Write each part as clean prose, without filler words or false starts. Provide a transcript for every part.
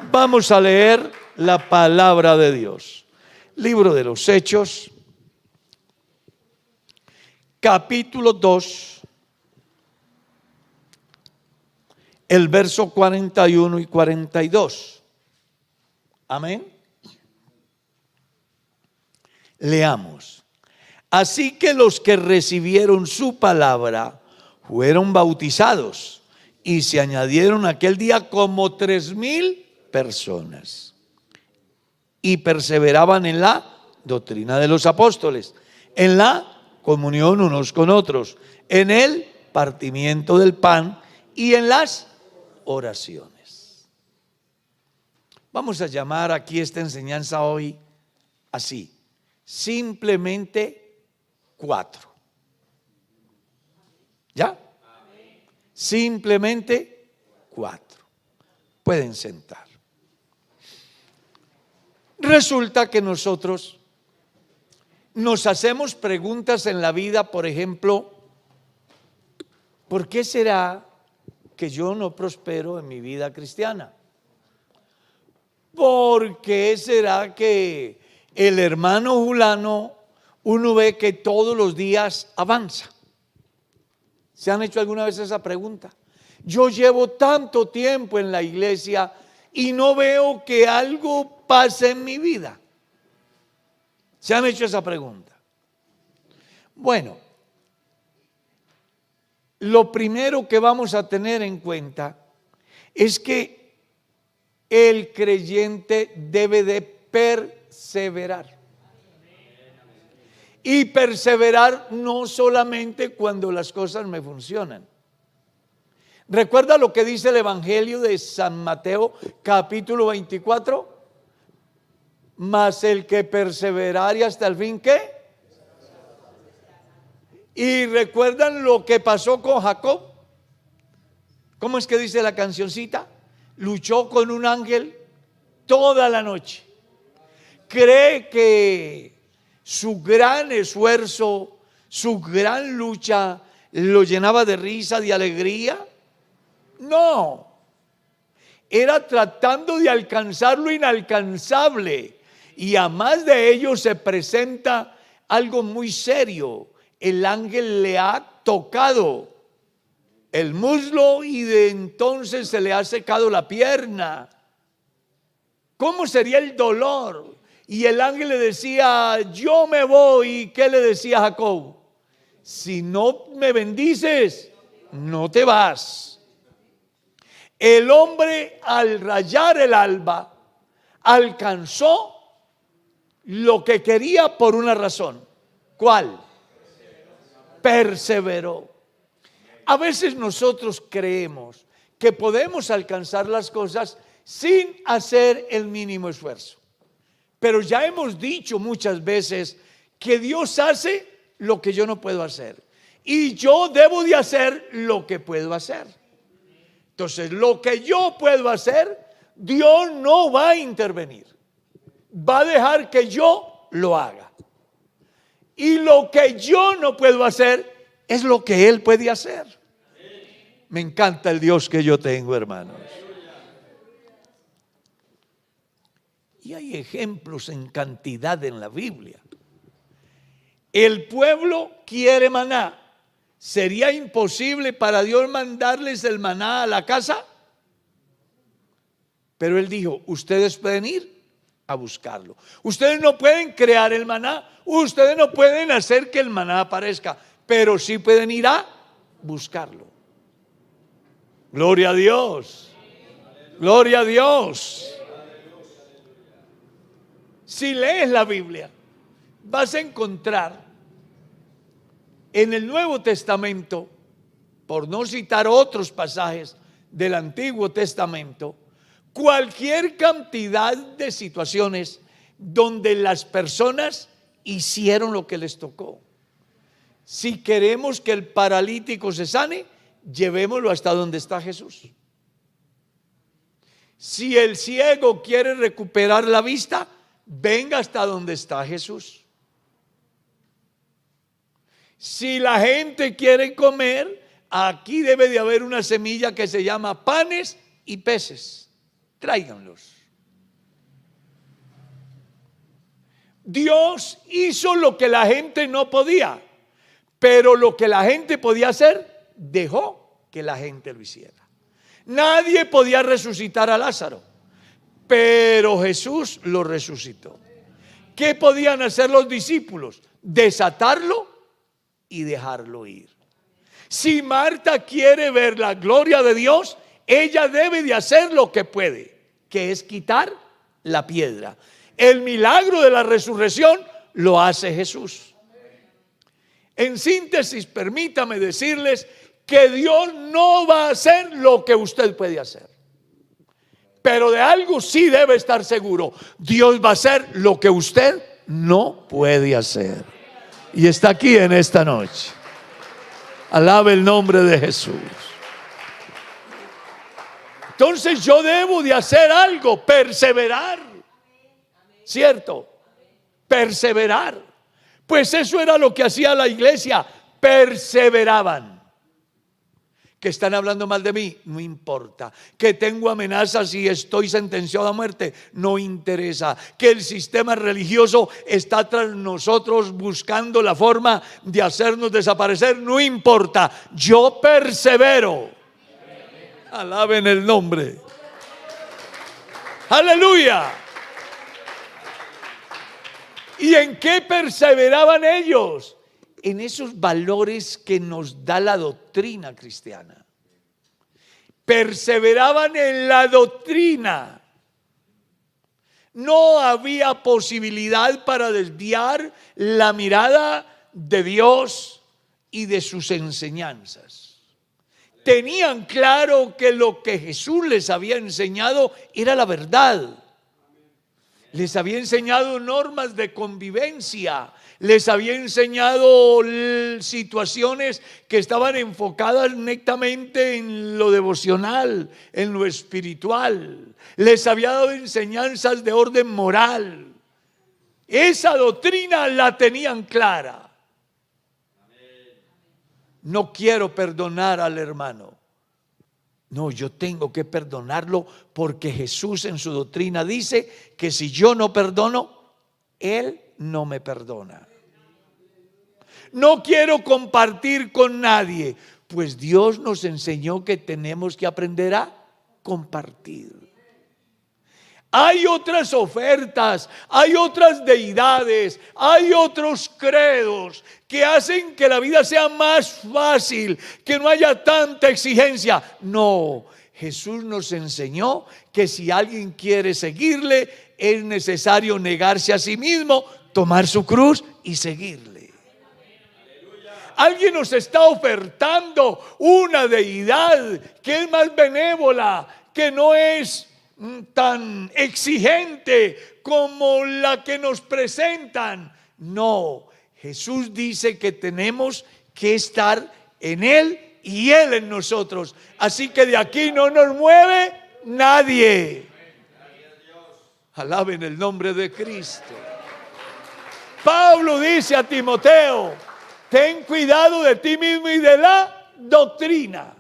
Vamos a leer la palabra de Dios. Libro de los Hechos, capítulo 2, el verso 41 y 42. Amén. Leamos. Así que los que recibieron su palabra fueron bautizados y se añadieron aquel día como 3,000 personas. Y perseveraban en la doctrina de los apóstoles, en la comunión unos con otros, en el partimiento del pan y en las oraciones. Vamos a llamar aquí esta enseñanza hoy así: simplemente 4. ¿Ya? Simplemente 4. Pueden sentar. Resulta que nosotros nos hacemos preguntas en la vida, por ejemplo, ¿por qué será que yo no prospero en mi vida cristiana? ¿Por qué será que el hermano fulano uno ve que todos los días avanza? ¿Se han hecho alguna vez esa pregunta? Yo llevo tanto tiempo en la iglesia y no veo que algo pase en mi vida. ¿Se han hecho esa pregunta? Bueno, lo primero que vamos a tener en cuenta es que el creyente debe de perseverar. Y perseverar no solamente cuando las cosas me funcionan. ¿Recuerda lo que dice el Evangelio de San Mateo, capítulo 24? Mas el que perseverare hasta el fin, ¿qué? Y recuerdan lo que pasó con Jacob. ¿Cómo es que dice la cancioncita? Luchó con un ángel toda la noche. Cree que su gran esfuerzo, su gran lucha lo llenaba de risa, de alegría. No, era tratando de alcanzar lo inalcanzable. Y a más de ello se presenta algo muy serio. El ángel le ha tocado el muslo y de entonces se le ha secado la pierna. ¿Cómo sería el dolor? Y el ángel le decía, yo me voy. ¿Y qué le decía Jacob? Si no me bendices, no te vas. El hombre, al rayar el alba, alcanzó lo que quería por una razón. ¿Cuál? Perseveró. A veces nosotros creemos que podemos alcanzar las cosas sin hacer el mínimo esfuerzo. Pero ya hemos dicho muchas veces que Dios hace lo que yo no puedo hacer. Y yo debo de hacer lo que puedo hacer. Entonces, lo que yo puedo hacer, Dios no va a intervenir. Va a dejar que yo lo haga. Y lo que yo no puedo hacer es lo que Él puede hacer. Me encanta el Dios que yo tengo, hermanos. Y hay ejemplos en cantidad en la Biblia. El pueblo quiere maná. ¿Sería imposible para Dios mandarles el maná a la casa? Pero Él dijo, ustedes pueden ir a buscarlo. Ustedes no pueden crear el maná. Ustedes no pueden hacer que el maná aparezca. Pero sí pueden ir a buscarlo. Gloria a Dios. Gloria a Dios. Si lees la Biblia, vas a encontrar en el Nuevo Testamento, por no citar otros pasajes del Antiguo Testamento, cualquier cantidad de situaciones donde las personas hicieron lo que les tocó. Si queremos que el paralítico se sane, llevémoslo hasta donde está Jesús. Si el ciego quiere recuperar la vista, venga hasta donde está Jesús. Si la gente quiere comer, aquí debe de haber una semilla que se llama panes y peces. tráiganlos. Dios hizo lo que la gente no podía, pero lo que la gente podía hacer, dejó que la gente lo hiciera. Nadie podía resucitar a Lázaro, pero Jesús lo resucitó. ¿Qué podían hacer los discípulos? Desatarlo y dejarlo ir. Si Marta quiere ver la gloria de Dios, ella debe de hacer lo que puede, que es quitar la piedra. El milagro de la resurrección lo hace Jesús. En síntesis, permítame decirles que Dios no va a hacer lo que usted puede hacer. Pero de algo sí debe estar seguro: Dios va a hacer lo que usted no puede hacer. Y está aquí en esta noche. Alabe el nombre de Jesús. Entonces yo debo de hacer algo, perseverar. ¿Cierto? Perseverar. Pues eso era lo que hacía la iglesia, perseveraban. Que están hablando mal de mí, no importa. Que tengo amenazas y estoy sentenciado a muerte, no interesa. Que el sistema religioso está tras nosotros buscando la forma de hacernos desaparecer, no importa. Yo persevero. Alaben el nombre. Aleluya. ¿Y en qué perseveraban ellos? En esos valores que nos da la doctrina cristiana. Perseveraban en la doctrina. No había posibilidad para desviar la mirada de Dios y de sus enseñanzas. Tenían claro que lo que Jesús les había enseñado era la verdad. Les había enseñado normas de convivencia, les había enseñado situaciones que estaban enfocadas netamente en lo devocional, en lo espiritual. Les había dado enseñanzas de orden moral. Esa doctrina la tenían clara. No quiero perdonar al hermano. No, yo tengo que perdonarlo porque Jesús en su doctrina dice que si yo no perdono, Él no me perdona. No quiero compartir con nadie, pues Dios nos enseñó que tenemos que aprender a compartir. Hay otras ofertas, hay otras deidades, hay otros credos que hacen que la vida sea más fácil, que no haya tanta exigencia. No, Jesús nos enseñó que si alguien quiere seguirle, es necesario negarse a sí mismo, tomar su cruz y seguirle. Alguien nos está ofertando una deidad que es más benévola, que no es tan exigente como la que nos presentan. No, Jesús dice que tenemos que estar en Él y Él en nosotros. Así que de aquí no nos mueve nadie. Alaben el nombre de Cristo. Pablo dice a Timoteo: ten cuidado de ti mismo y de la doctrina,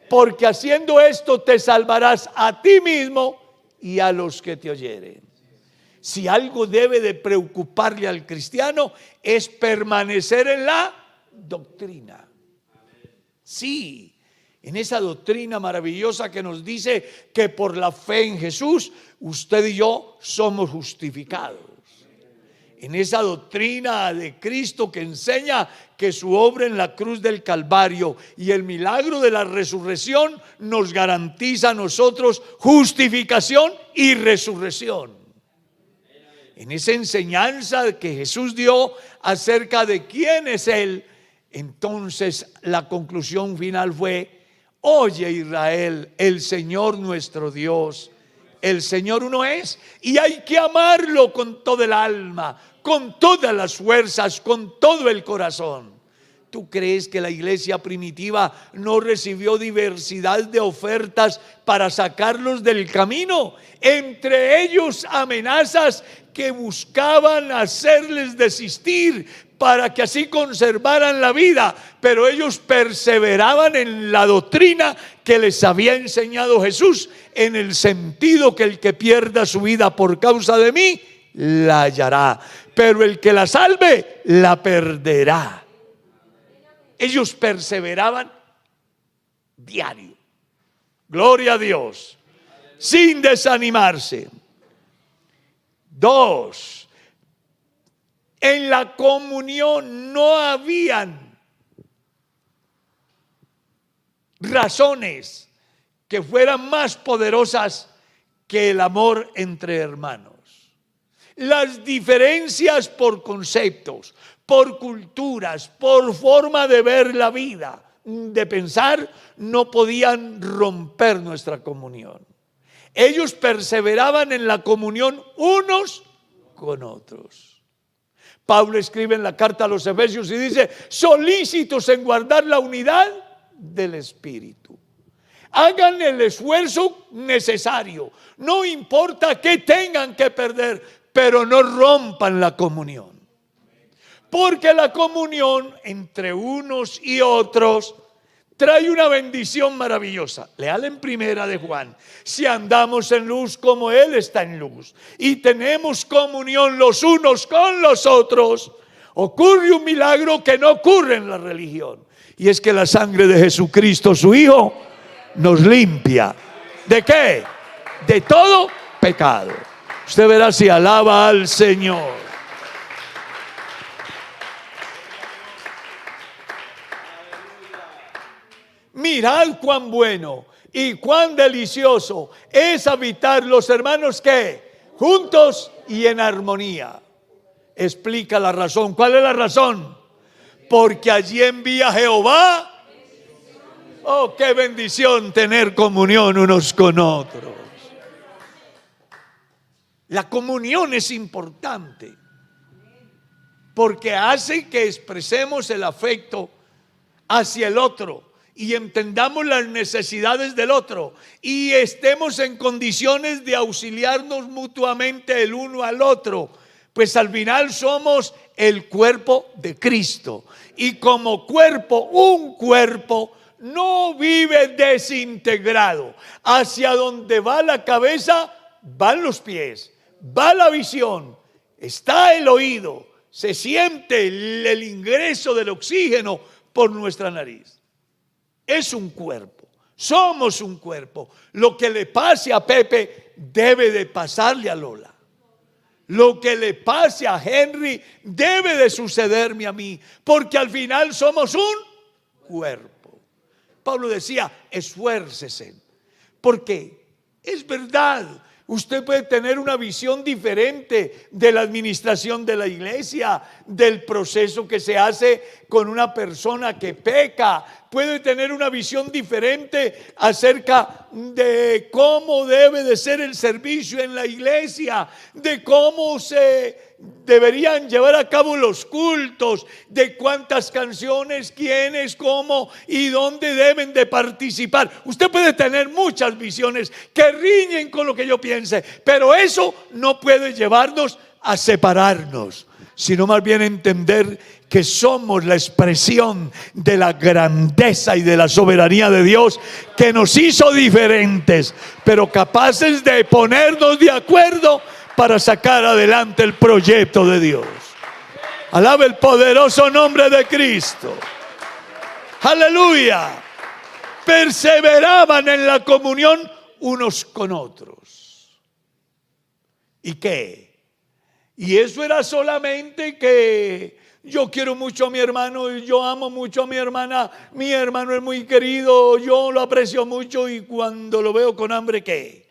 porque haciendo esto te salvarás a ti mismo y a los que te oyeren. Si algo debe de preocuparle al cristiano es permanecer en la doctrina. Sí, en esa doctrina maravillosa que nos dice que por la fe en Jesús usted y yo somos justificados. En esa doctrina de Cristo que enseña que su obra en la cruz del Calvario y el milagro de la resurrección nos garantiza a nosotros justificación y resurrección. En esa enseñanza que Jesús dio acerca de quién es Él, entonces la conclusión final fue: oye Israel, el Señor nuestro Dios, el Señor uno es, y hay que amarlo con todo el alma, con todas las fuerzas, con todo el corazón. ¿Tú crees que la iglesia primitiva no recibió diversidad de ofertas para sacarlos del camino? Entre ellos amenazas que buscaban hacerles desistir para que así conservaran la vida, pero ellos perseveraban en la doctrina que les había enseñado Jesús, en el sentido que el que pierda su vida por causa de mí, la hallará, pero el que la salve, la perderá. Ellos perseveraban diario, gloria a Dios, sin desanimarse. 2, en la comunión no habían razones que fueran más poderosas que el amor entre hermanos. Las diferencias por conceptos, por culturas, por forma de ver la vida, de pensar, no podían romper nuestra comunión. Ellos perseveraban en la comunión unos con otros. Pablo escribe en la carta a los Efesios y dice: solícitos en guardar la unidad del Espíritu. Hagan el esfuerzo necesario, no importa qué tengan que perder, pero no rompan la comunión. Porque la comunión entre unos y otros trae una bendición maravillosa. Léala en Primera de Juan. Si andamos en luz como Él está en luz y tenemos comunión los unos con los otros, ocurre un milagro que no ocurre en la religión. Y es que la sangre de Jesucristo, su Hijo, nos limpia. ¿De qué? De todo pecado. Usted verá si alaba al Señor. Mirad cuán bueno y cuán delicioso es habitar los hermanos que juntos y en armonía. Explica la razón. ¿Cuál es la razón? Porque allí envía Jehová. Oh, qué bendición tener comunión unos con otros. La comunión es importante porque hace que expresemos el afecto hacia el otro y entendamos las necesidades del otro y estemos en condiciones de auxiliarnos mutuamente el uno al otro, pues al final somos el cuerpo de Cristo y como cuerpo, un cuerpo no vive desintegrado. Hacia donde va la cabeza van los pies, va la visión, está el oído, se siente el ingreso del oxígeno por nuestra nariz. Es un cuerpo, somos un cuerpo. Lo que le pase a Pepe debe de pasarle a Lola. Lo que le pase a Henry debe de sucederme a mí, porque al final somos un cuerpo. Pablo decía: esfuércese, porque es verdad. Usted puede tener una visión diferente de la administración de la iglesia, del proceso que se hace con una persona que peca. Puede tener una visión diferente acerca de cómo debe de ser el servicio en la iglesia, de cómo se deberían llevar a cabo los cultos, de cuántas canciones, quiénes, cómo y dónde deben de participar. Usted puede tener muchas visiones que riñen con lo que yo piense, pero eso no puede llevarnos a separarnos, sino más bien entender que somos la expresión de la grandeza y de la soberanía de Dios, que nos hizo diferentes, pero capaces de ponernos de acuerdo para sacar adelante el proyecto de Dios. Alabe el poderoso nombre de Cristo. Aleluya. Perseveraban en la comunión unos con otros. ¿Y qué? Y eso era solamente que yo quiero mucho a mi hermano y yo amo mucho a mi hermana. Mi hermano es muy querido, yo lo aprecio mucho, y cuando lo veo con hambre, ¿qué?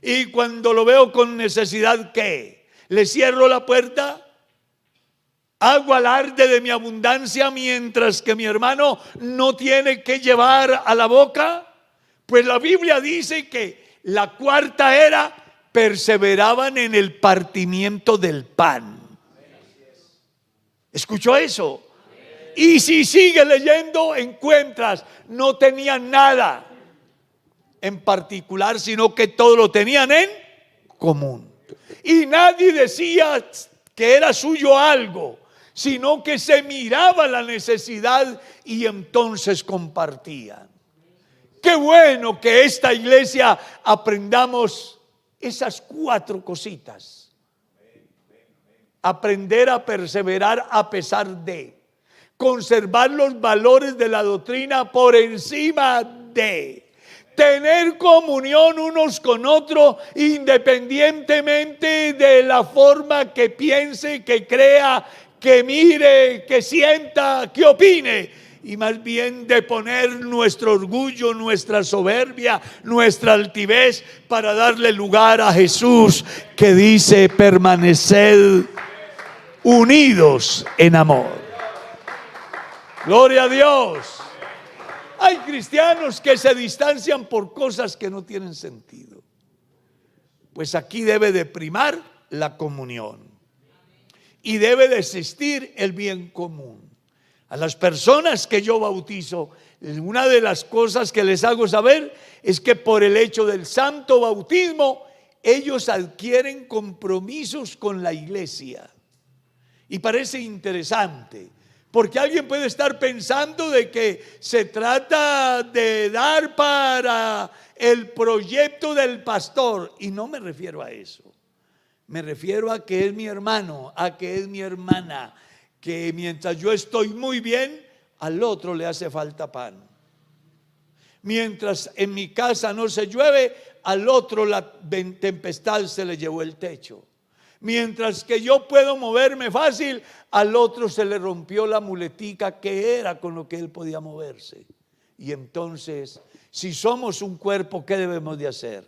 Y cuando lo veo con necesidad, ¿qué? ¿Le cierro la puerta? ¿Hago alarde de mi abundancia mientras que mi hermano no tiene que llevar a la boca? Pues la Biblia dice que la cuarta era: perseveraban en el partimiento del pan. ¿Escuchó eso? Y si sigue leyendo, encuentras, no tenían nada en particular, sino que todo lo tenían en común. Y nadie decía que era suyo algo, sino que se miraba la necesidad y entonces compartían. Qué bueno que esta iglesia aprendamos esas 4 cositas. Aprender a perseverar a pesar de, conservar los valores de la doctrina por encima de, tener comunión unos con otros independientemente de la forma que piense, que crea, que mire, que sienta, que opine, y más bien de poner nuestro orgullo, nuestra soberbia, nuestra altivez para darle lugar a Jesús, que dice: permaneced unidos en amor. Gloria a Dios. Hay cristianos que se distancian por cosas que no tienen sentido. Pues aquí debe de primar la comunión y debe de existir el bien común. A las personas que yo bautizo, una de las cosas que les hago saber es que por el hecho del santo bautismo ellos adquieren compromisos con la iglesia. Y parece interesante, porque alguien puede estar pensando de que se trata de dar para el proyecto del pastor, y no me refiero a eso. Me refiero a que es mi hermano, a que es mi hermana, que mientras yo estoy muy bien, al otro le hace falta pan. Mientras en mi casa no se llueve, al otro la tempestad se le llevó el techo. Mientras que yo puedo moverme fácil, al otro se le rompió la muletica que era con lo que él podía moverse. Y entonces, si somos un cuerpo, ¿qué debemos de hacer?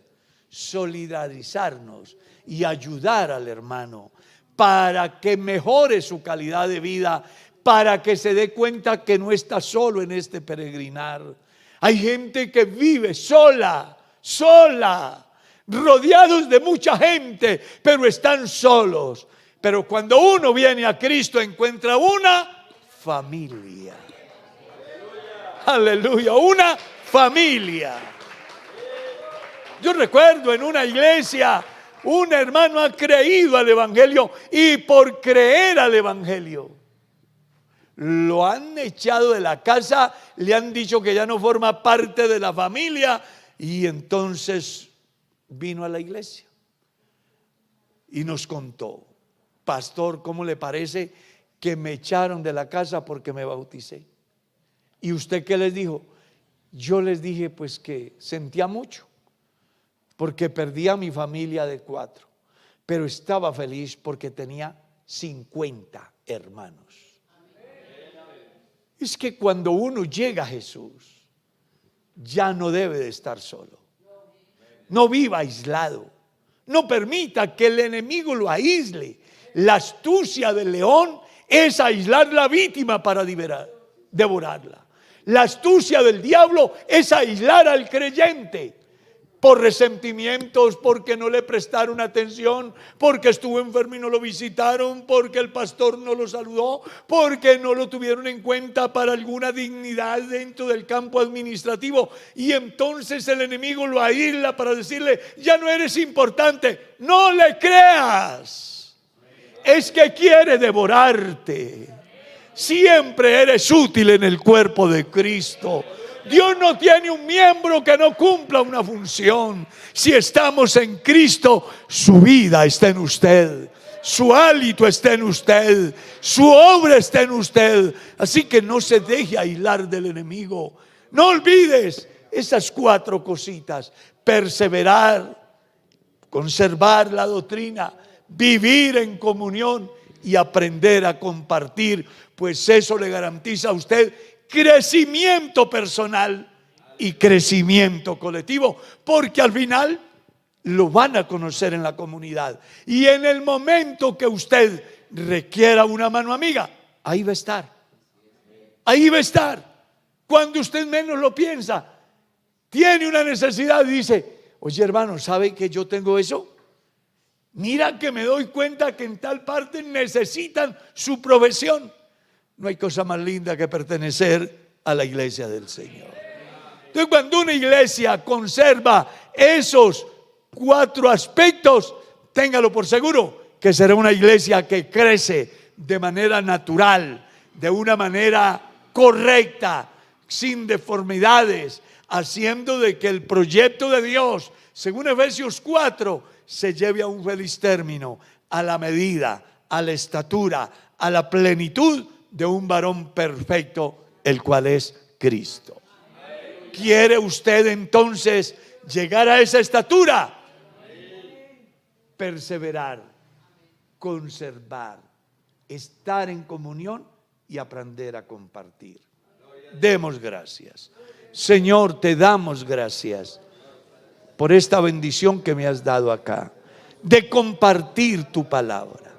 Solidarizarnos y ayudar al hermano para que mejore su calidad de vida, para que se dé cuenta que no está solo en este peregrinar. Hay gente que vive sola, rodeados de mucha gente, pero están solos. Pero cuando uno viene a Cristo, encuentra una familia. Aleluya, una familia. Yo recuerdo en una iglesia, un hermano ha creído al evangelio, y por creer al evangelio lo han echado de la casa, le han dicho que ya no forma parte de la familia, y entonces vino a la iglesia y nos contó: pastor, ¿cómo le parece que me echaron de la casa porque me bauticé? ¿Y usted qué les dijo? Yo les dije pues que sentía mucho, porque perdí a mi familia de 4, pero estaba feliz porque tenía 50 hermanos. Es que cuando uno llega a Jesús, ya no debe de estar solo. No viva aislado. No permita que el enemigo lo aísle. La astucia del león es aislar la víctima para devorarla. La astucia del diablo es aislar al creyente por resentimientos, porque no le prestaron atención, porque estuvo enfermo y no lo visitaron, porque el pastor no lo saludó, porque no lo tuvieron en cuenta para alguna dignidad dentro del campo administrativo, y entonces el enemigo lo aísla para decirle: ya no eres importante. No le creas, es que quiere devorarte. Siempre eres útil en el cuerpo de Cristo. Dios no tiene un miembro que no cumpla una función. Si estamos en Cristo, su vida está en usted, su hálito está en usted, su obra está en usted. Así que no se deje aislar del enemigo. No olvides esas 4 cositas: perseverar, conservar la doctrina, vivir en comunión y aprender a compartir, pues eso le garantiza a usted crecimiento personal y crecimiento colectivo, porque al final lo van a conocer en la comunidad, y en el momento que usted requiera una mano amiga, ahí va a estar. Ahí va a estar. Cuando usted menos lo piensa, tiene una necesidad y dice: oye hermano, ¿sabe que yo tengo eso? Mira que me doy cuenta que en tal parte necesitan su profesión. No hay cosa más linda que pertenecer a la iglesia del Señor. Entonces, cuando una iglesia conserva esos 4 aspectos, téngalo por seguro que será una iglesia que crece de manera natural, de una manera correcta, sin deformidades, haciendo de que el proyecto de Dios, según Efesios 4, se lleve a un feliz término, a la medida, a la estatura, a la plenitud de un varón perfecto, el cual es Cristo. ¿Quiere usted entonces llegar a esa estatura? Perseverar, conservar, estar en comunión y aprender a compartir. Demos gracias. Señor, te damos gracias por esta bendición que me has dado acá, de compartir tu palabra.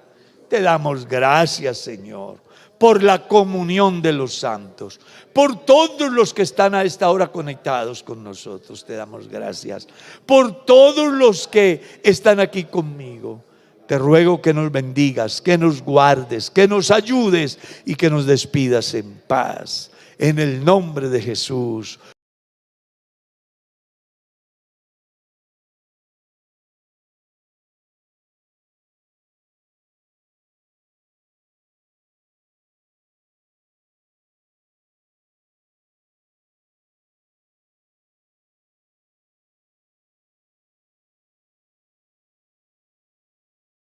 Te damos gracias, Señor, por la comunión de los santos, por todos los que están a esta hora conectados con nosotros. Te damos gracias por todos los que están aquí conmigo. Te ruego que nos bendigas, que nos guardes, que nos ayudes y que nos despidas en paz. En el nombre de Jesús.